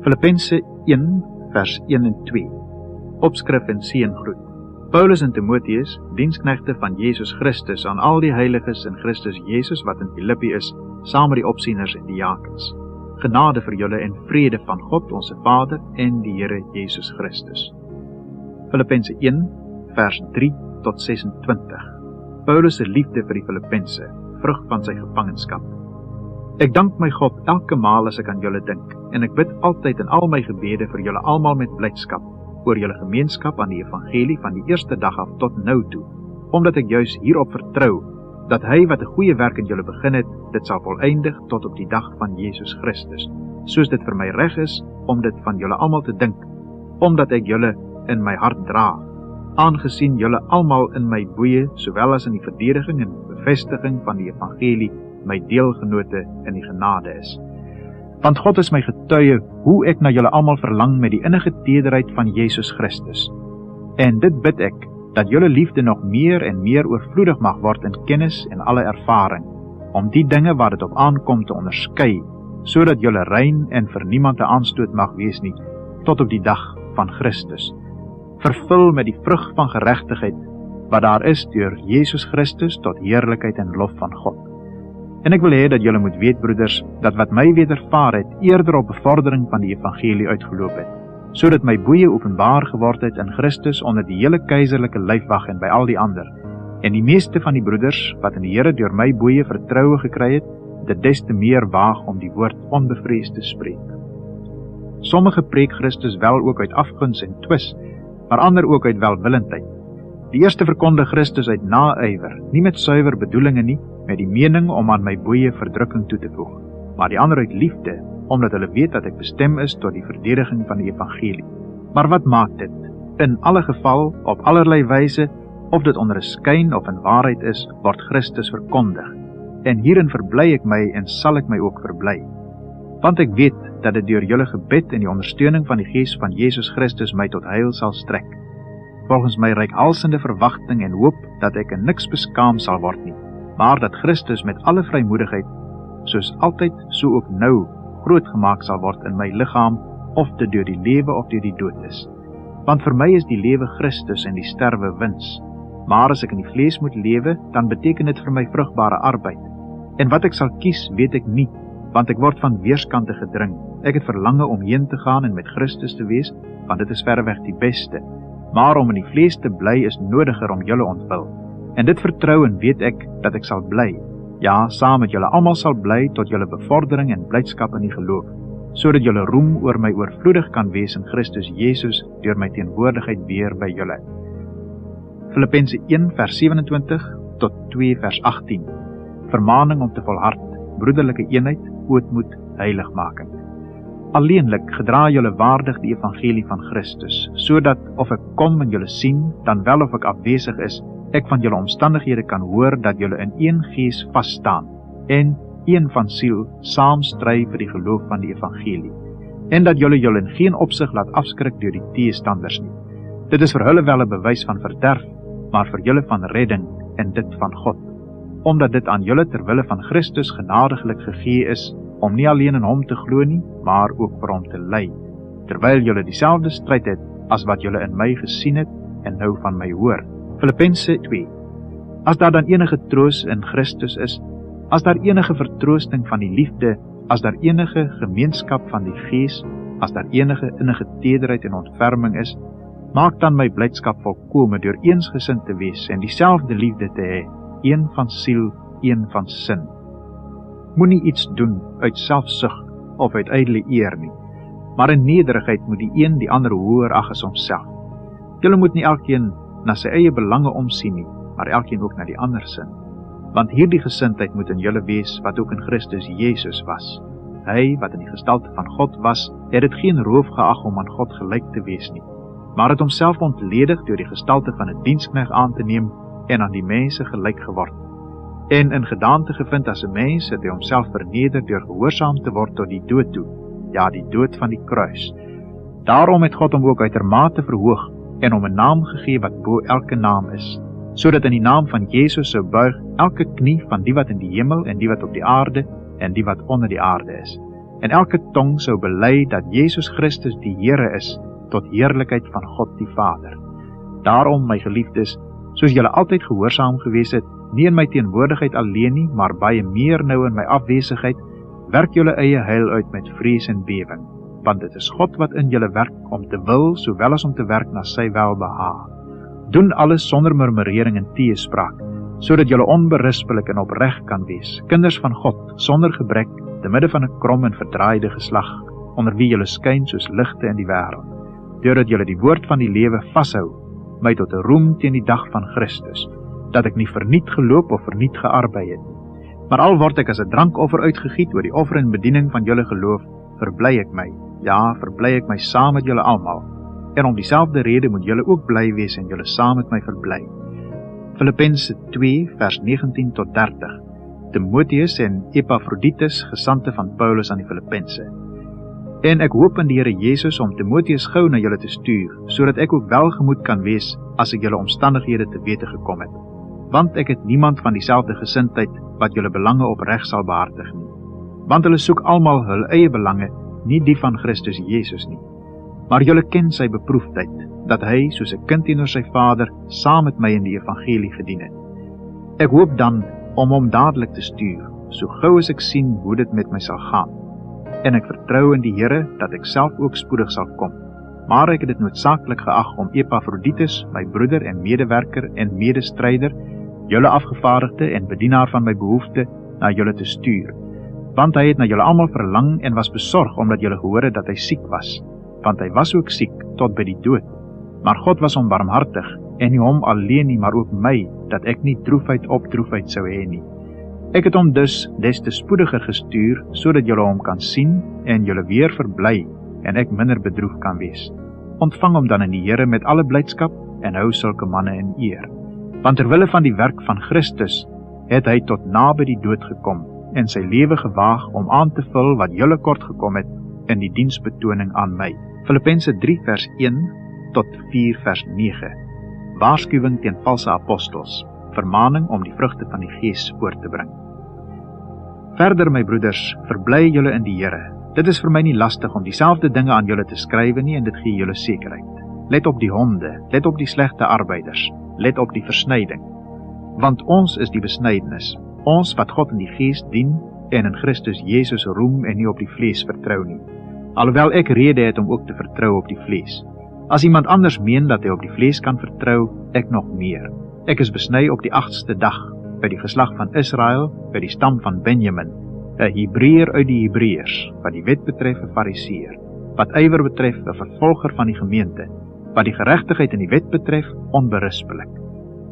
Filippense 1 vers 1 en 2. Opskrif en seëngroet. Paulus en Timotheus, diensknegte van Jesus Christus aan al die heiliges in Christus Jesus wat in Filippi is, saam met die opsieners en diakens. Genade vir julle en vrede van God, onze Vader en die Here Jesus Christus. Filippense 1 vers 3 tot 26. Paulus se liefde vir die Filippense, vrug van sy gevangenskap. Ek dank my God elke maal as ek aan julle dink, en ek bid altyd in al my gebede vir julle almal met blydskap, oor julle gemeenskap aan die evangelie van die eerste dag af tot nou toe, omdat ek juis hierop vertrou, dat hy wat 'n goeie werk in julle begin het, dit sal volëindig tot op die dag van Jesus Christus, soos dit vir my reg is om dit van julle almal te dink, omdat ek julle in my hart dra, aangesien julle almal in my boeye, sowel as in die verdediging en bevestiging van die evangelie, my deelgenote in die genade is. Want God is my getuie hoe ek na julle almal verlang met die innige tederheid van Jesus Christus. En dit bid ek, dat julle liefde nog meer en meer oorvloedig mag word in kennis en alle ervaring, om die dinge waar dit op aankom te onderskei, sodat julle rein en vir niemand 'n aanstoot mag wees nie, tot op die dag van Christus. Vervul met die vrug van geregtigheid, wat daar is deur Jesus Christus tot heerlikheid en lof van God. En ek wil hê dat julle moet weet, broeders, dat wat my wedervaar het, eerder op bevordering van die evangelie uitgeloop het, sodat my boeye openbaar geword het in Christus onder die hele keiserlike lyfwag en by al die ander. En die meeste van die broeders, wat in die Here deur my boeye vertroue gekry het, dit des te meer waag om die woord onbevrees te spreek. Sommige preek Christus wel ook uit afguns en twis, maar ander ook uit welwillendheid. Die eerste verkondig Christus uit naaiwer, nie met suiwer bedoelinge nie, met die mening om aan my boeye verdrukking toe te voeg, maar die ander uit liefde, omdat hulle weet dat ek bestem is tot die verdediging van die evangelie. Maar wat maak dit? In alle geval, op allerlei wyse, of dit onder 'n skyn of in waarheid is, word Christus verkondig. En hierin verbly ek my en sal ek my ook verbly. Want ek weet dat dit deur julle gebed en die ondersteuning van die Gees van Jesus Christus my tot heil sal strek. Volgens my reikhalsende verwagting en hoop dat ek in niks beskaam sal word nie, maar dat Christus met alle vrymoedigheid, soos altyd, so ook nou, groot gemaak sal word in my liggaam, of dit deur die lewe of deur die dood is. Want vir my is die lewe Christus en die sterwe wins. Maar as ek in die vlees moet lewe, dan beteken dit vir my vrugbare arbeid. En wat ek sal kies, weet ek nie, want ek word van weerskante gedring. Ek het verlange om heen te gaan en met Christus te wees, want dit is verreweg die beste. Maar om in die vlees te bly is nodiger om julle ontwil. En dit vertrou en weet ek dat ek sal bly. Ja, saam met julle almal sal bly tot julle bevordering en blydskap in die geloof, sodat julle roem oor my oorvloedig kan wees in Christus Jesus deur my teenwoordigheid weer by julle. Filippense 1 vers 27 tot 2 vers 18. Vermaning om te volhard, broederlike eenheid, ootmoed, heiligmaking. Alleenlik gedra julle waardig die evangelie van Christus, sodat of ek kom en julle sien, dan wel of ek afwesig is, ek van julle omstandighede kan hoor dat julle in een gees vasstaan, en een van siel, saam stry vir die geloof van die evangelie, en dat julle in geen opsig laat afskrik deur die teestanders nie. Dit is vir hulle wel 'n bewys van verderf, maar vir julle van redding, en dit van God, omdat dit aan julle terwille van Christus genadiglik gegee is, om nie alleen in hom te glo nie, maar ook vir hom te ly, terwyl julle dieselfde stryd het, as wat julle in my gesien het, en nou van my hoor. Filippense 2. As daar dan enige troos in Christus is, as daar enige vertroosting van die liefde, as daar enige gemeenskap van die Gees, as daar enige innige tederheid en ontferming is, maak dan my blydskap volkome deur eensgesind te wees en dieselfde liefde te hê, een van siel, een van sin. Moenie iets doen uit selfsug of uit ydelle eer nie, maar in nederigheid moet die een die ander hoër ag as homself. Julle moet nie elkeen na sy eie belange omsien nie, maar elkeen ook na die ander sin. Want hierdie gesindheid moet in julle wees wat ook in Christus Jesus was. Hy, wat in die gestalte van God was, het dit geen roof geag om aan God gelyk te wees nie, maar het homself ontledig deur die gestalte van 'n diensknegt aan te neem en aan die mense gelyk geword. En in gedaante gevind as 'n mens, het hy homself verneder deur gehoorsaam te word tot die dood toe, ja, die dood van die kruis. Daarom het God hom ook uitermate verhoog en hom 'n naam gegee wat bo elke naam is, sodat in die naam van Jesus sou buig elke knie van die wat in die hemel en die wat op die aarde en die wat onder die aarde is, en elke tong sou bely dat Jesus Christus die Here is, tot heerlikheid van God die Vader. Daarom, my geliefdes, soos julle altyd gehoorsaam gewees het, nie in my teenwoordigheid alleen nie, maar baie meer nou in my afwesigheid, werk julle eie heil uit met vrees en bewing, want dit is God wat in julle werk om te wil, sowel as om te werk na sy welbehaag. Doen alles sonder murmurering en teespraak, sodat julle onberispelik en opreg kan wees, kinders van God, sonder gebrek, te midde van 'n krom en verdraaide geslag, onder wie julle skyn soos ligte in die wêreld, deurdat julle die woord van die lewe vashou, my tot 'n roem teen die dag van Christus, dat ek nie verniet geloop of verniet gearbei het nie. Maar al word ek as 'n drankoffer uitgegiet oor die offer en bediening van julle geloof, verbly ek my, ja, verbly ek my saam met julle almal, en om dieselfde rede moet julle ook bly wees en julle saam met my verbly. Filippense 2 vers 19 tot 30. Timotheus en Epaphroditus, gesandte van Paulus aan die Filippense. En ek hoop in die Here Jesus om Timotheus gou na julle te stuur, sodat ek ook welgemoed kan wees as ek julle omstandighede te wete gekom het. Want ek het niemand van dieselfde gesindheid wat julle belange opreg sal behartig nie. Want hulle soek almal hul eie belange, nie die van Christus Jesus nie. Maar julle ken sy beproefdheid, dat hy, soos 'n kind teenoor sy vader, saam met my in die evangelie gedien het. Ek hoop dan om hom dadelik te stuur, so gou as ek sien hoe dit met my sal gaan. En ek vertrou in die Here dat ek self ook spoedig sal kom. Maar ek het dit noodsaaklik geag om Epaphroditus, my broeder en medewerker en medestryder, julle afgevaardigde en bedienaar van my behoefte, na julle te stuur. Want hy het na julle almal verlang en was besorg omdat julle gehoor het dat hy siek was. Want hy was ook siek tot by die dood. Maar God was hom barmhartig, en nie hom alleen nie, maar ook my, dat ek nie droefheid op droefheid sou hê nie. Ek het hom dus des te spoediger gestuur, sodat julle hom kan sien, en julle weer verbly, en ek minder bedroef kan wees. Ontvang hom dan in die Here met alle blydskap, en hou sulke manne in eer. Want terwille van die werk van Christus, het hy tot naby die dood gekom, en sy lewe gewaag om aan te vul wat julle kort gekom het, in die diensbetoning aan my. Filippense 3 vers 1 tot 4 vers 9. Waarskuwing teen valse apostels, vermaning om die vrugte van die Gees voort te bring. Verder, my broeders, verbly julle in die Here. Dit is vir my nie lastig om dieselfde dinge aan julle te skrywe nie, en dit gee julle sekerheid. Let op die honde, let op die slegte arbeiders, let op die versnyding. Want ons is die besnydenis, ons wat God in die Gees dien en in Christus Jesus roem en nie op die vlees vertrou nie. Alhoewel ek rede het om ook te vertrou op die vlees. As iemand anders meen dat hy op die vlees kan vertrou, ek nog meer. Ek is besny op die 8ste dag, by die geslag van Israel, by die stam van Benjamin, 'n Hebreër uit die Hebreërs, wat die wet betref 'n Fariseer, wat ywer betref 'n vervolger van die gemeente, wat die geregtigheid in die wet betref onberispelik.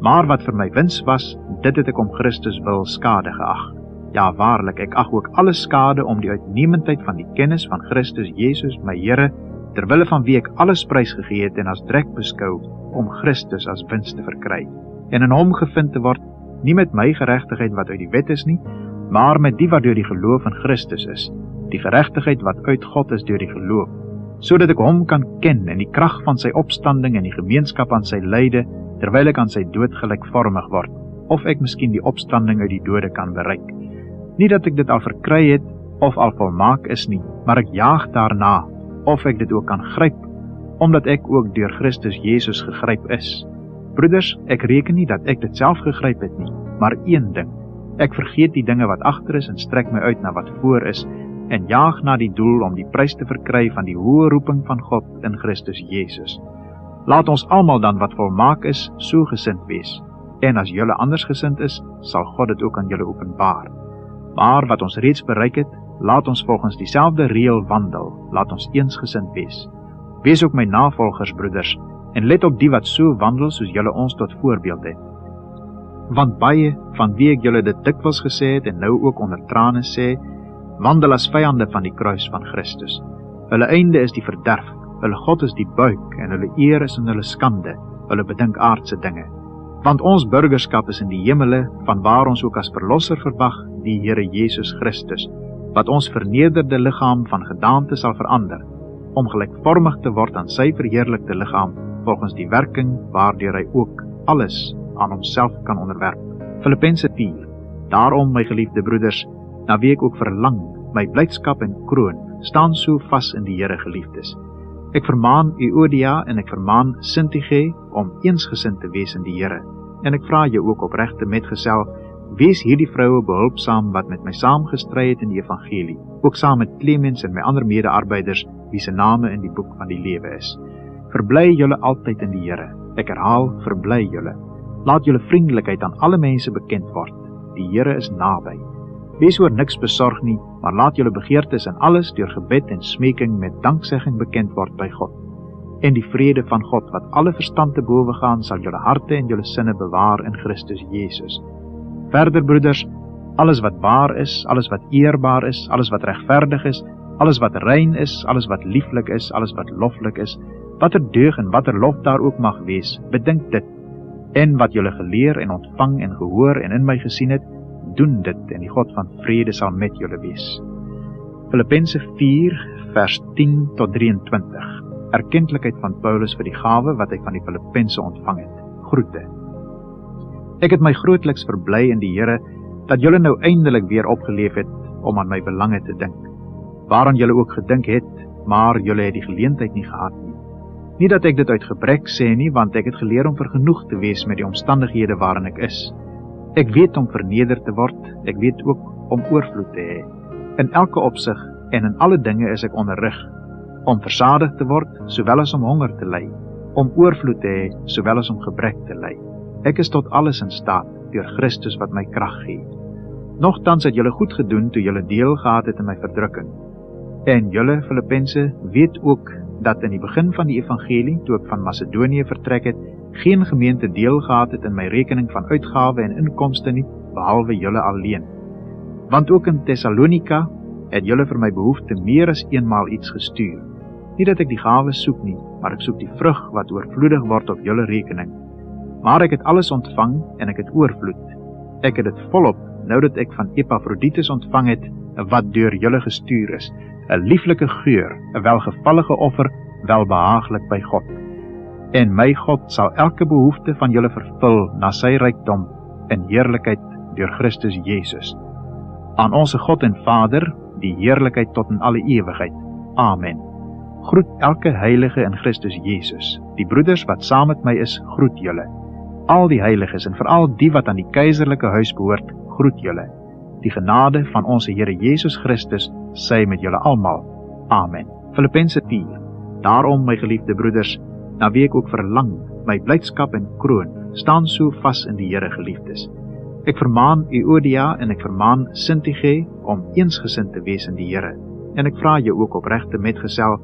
Maar wat vir my wins was, dit het ek om Christus wil skade geag. Ja, waarlik, ek ag ook alle skade om die uitnemendheid van die kennis van Christus Jesus, my Here, terwille van wie ek alles prysgegee het en as drek beskou, om Christus as wins te verkry, en in hom gevind te word, nie met my geregtigheid wat uit die wet is nie, maar met die wat deur die geloof in Christus is, die geregtigheid wat uit God is deur die geloof, sodat ek hom kan ken en die krag van sy opstanding en die gemeenskap aan sy lyde, terwyl ek aan sy dood gelykvormig word, of ek miskien die opstanding uit die dode kan bereik. Nie dat ek dit al verkry het, of al volmaak is nie, maar ek jaag daarna, of ek dit ook kan gryp, omdat ek ook deur Christus Jesus gegryp is. Broeders, ek reken nie dat ek dit self gegryp het nie, maar een ding, ek vergeet die dinge wat agter is en strek my uit na wat voor is, en jaag na die doel om die prys te verkry van die hoë roeping van God in Christus Jesus. Laat ons almal dan wat volmaak is, so gesind wees, en as julle anders gesind is, sal God dit ook aan julle openbaar. Maar wat ons reeds bereik het, laat ons volgens dieselfde reël wandel, laat ons eensgesind wees. Wees ook my navolgers, broeders, en let op die wat so wandel soos julle ons tot voorbeeld het. Want baie, van wie ek julle dit dikwels gesê het en nou ook onder trane sê, wandel as vyande van die kruis van Christus. Hulle einde is die verderf, hulle God is die buik, en hulle eer is in hulle skande, hulle bedink aardse dinge. Want ons burgerskap is in die hemele, vanwaar ons ook as verlosser verwag, die Here Jesus Christus, wat ons vernederde liggaam van gedaante sal verander, om gelykvormig te word aan sy verheerlikte liggaam, volgens die werking waardeur hy ook alles aan homself kan onderwerp. Filippense 4. Daarom, my geliefde broeders, na wie ek ook verlang, my blydskap en kroon, staan so vas in die Here, geliefdes. Ek vermaan Euodia en ek vermaan Syntyche om eensgesind te wees in die Here. En ek vra jou ook opregte metgesel, wees hierdie vroue behulpsaam wat met my saamgestry het in die evangelie, ook saam met Clemens en my ander mede-arbeiders, wie se name in die boek van die lewe is. Verbly julle altyd in die Here. Ek herhaal, verbly julle. Laat julle vriendelikheid aan alle mense bekend word. Die Here is naby. Wees oor niks besorg nie, maar laat julle begeertes in alles deur gebed en smeking met danksegging bekend word by God. En die vrede van God, wat alle verstand te bowe gaan, sal julle harte en julle sinne bewaar in Christus Jesus. Verder, broeders, alles wat waar is, alles wat eerbaar is, alles wat regverdig is, alles wat rein is, alles wat lieflik is, alles wat loflik is, watter deug en watter lof daar ook mag wees, bedink dit. En wat julle geleer en ontvang en gehoor en in my gesien het, doen dit, en die God van vrede sal met julle wees. Filippense 4, vers 10 tot 23. Erkentlikheid van Paulus vir die gawe wat hy van die Filippense ontvang het. Groete. Ek het my grootliks verbly in die Here, dat julle nou eindelik weer opgeleef het om aan my belange te dink, waaraan julle ook gedink het, maar julle het die geleentheid nie gehad nie. Nie dat ek dit uit gebrek sê nie, want ek het geleer om vergenoeg te wees met die omstandighede waarin ek is. Ek weet om verneder te word, ek weet ook om oorvloed te hê. In elke opsig en in alle dinge is ek onderrig, om versadig te word, sowel as om honger te ly, om oorvloed te hê, sowel as om gebrek te ly. Ek is tot alles in staat, deur Christus wat my krag gee. Nogtans het julle goed gedoen toe julle deel gehad het in my verdrukking. En julle, Filippense, weet ook dat in die begin van die evangelie, toe ek van Macedonië vertrek het, geen gemeente deel gehad het in my rekening van uitgawe en inkomste nie, behalwe julle alleen. Want ook in Thessalonika het julle vir my behoefte meer as eenmaal iets gestuur. Nie dat ek die gawe soek nie, maar ek soek die vrug wat oorvloedig word op julle rekening. Maar ek het alles ontvang en ek het oorvloed. Ek het dit volop, nou dat ek van Epaphroditus ontvang het, wat deur julle gestuur is, 'n lieflike geur, 'n welgevallige offer, welbehaaglik by God. En my God sal elke behoefte van julle vervul na sy rykdom in heerlikheid deur Christus Jesus. Aan onse God en Vader, die heerlikheid tot in alle ewigheid. Amen. Groet elke heilige in Christus Jesus. Die broeders wat saam met my is, groet julle. Al die heiliges en veral die wat aan die keiserlike huis behoort, groet julle. Die genade van onse Here Jesus Christus sy met julle almal. Amen. Filippense 4. Daarom, my geliefde broeders, na wie ek ook verlang, my blydskap en kroon, staan so vas in die Here, geliefdes. Ek vermaan Euodia en ek vermaan Syntyche om eensgesind te wees in die Here. En ek vra jou ook opregte metgesel,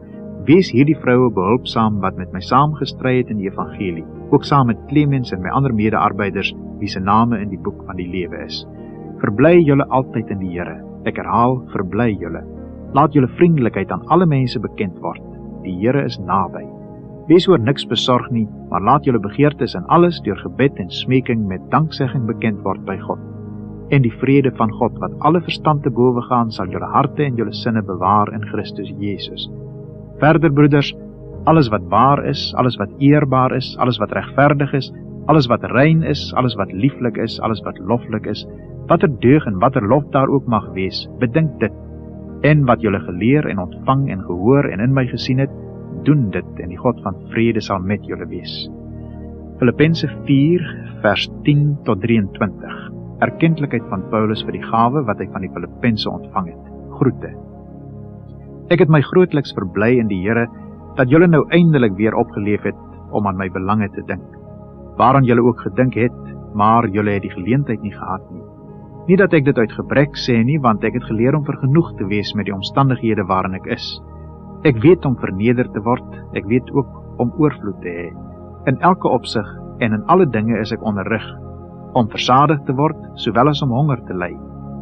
wees hierdie vroue behulpsaam wat met my saamgestry het in die evangelie, ook saam met Clemens en my ander mede-arbeiders, wie se name in die boek van die lewe is. Verbly julle altyd in die Here. Ek herhaal, verbly julle. Laat julle vriendelikheid aan alle mense bekend word. Die Here is naby. Wees oor niks besorg nie, maar laat julle begeertes in alles deur gebed en smeking met danksegging bekend word by God. En die vrede van God, wat alle verstand te bowe gaan, sal julle harte en julle sinne bewaar in Christus Jesus. Verder, broeders, alles wat waar is, alles wat eerbaar is, alles wat regverdig is, alles wat rein is, alles wat lieflik is, alles wat loflik is, watter deug en watter lof daar ook mag wees, bedink dit. En wat julle geleer en ontvang en gehoor en in my gesien het, doen dit, en die God van vrede sal met julle wees. Filippense 4, vers 10 tot 23. Erkentlikheid van Paulus vir die gawe wat hy van die Filippense ontvang het. Groete. Ek het my grootliks verbly in die Here, dat julle nou eindelik weer opgeleef het om aan my belange te dink, waaraan julle ook gedink het, maar julle het die geleentheid nie gehad nie. Nie dat ek dit uit gebrek sê nie, want ek het geleer om vergenoeg te wees met die omstandighede waarin ek is. Ek weet om verneder te word, ek weet ook om oorvloed te hê. In elke opsig en in alle dinge is ek onderrig, om versadig te word, sowel as om honger te ly,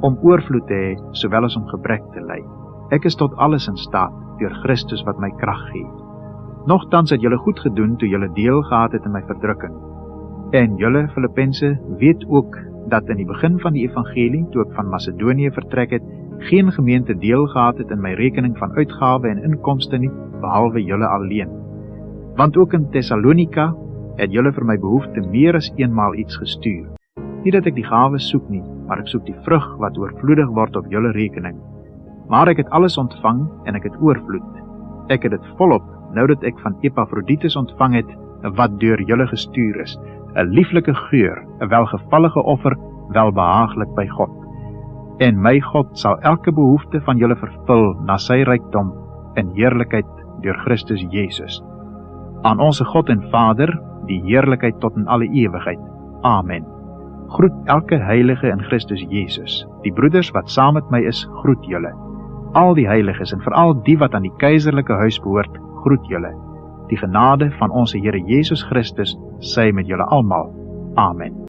om oorvloed te hê, sowel as om gebrek te ly. Ek is tot alles in staat, deur Christus wat my krag gee. Nogtans het julle goed gedoen toe julle deel gehad het in my verdrukking. En julle, Filippense, weet ook dat in die begin van die evangelie, toe ek van Macedonië vertrek het, geen gemeente deel gehad het in my rekening van uitgawe en inkomste nie, behalwe julle alleen. Want ook in Thessalonika het julle vir my behoefte meer as eenmaal iets gestuur. Nie dat ek die gawe soek nie, maar ek soek die vrug wat oorvloedig word op julle rekening. Maar ek het alles ontvang en ek het oorvloed. Ek het dit volop, nou dat ek van Epafroditus ontvang het, wat deur julle gestuur is, 'n lieflike geur, 'n welgevallige offer, welbehaaglik by God. En my God sal elke behoefte van julle vervul na sy rykdom in heerlikheid deur Christus Jezus. Aan onse God en Vader, die heerlikheid tot in alle ewigheid. Amen. Groet elke heilige in Christus Jezus. Die broeders wat saam met my is, groet julle. Al die heiliges en veral die wat aan die keizerlike huis behoort, groet julle. Die genade van onze Here Jezus Christus, sy met julle almal. Amen.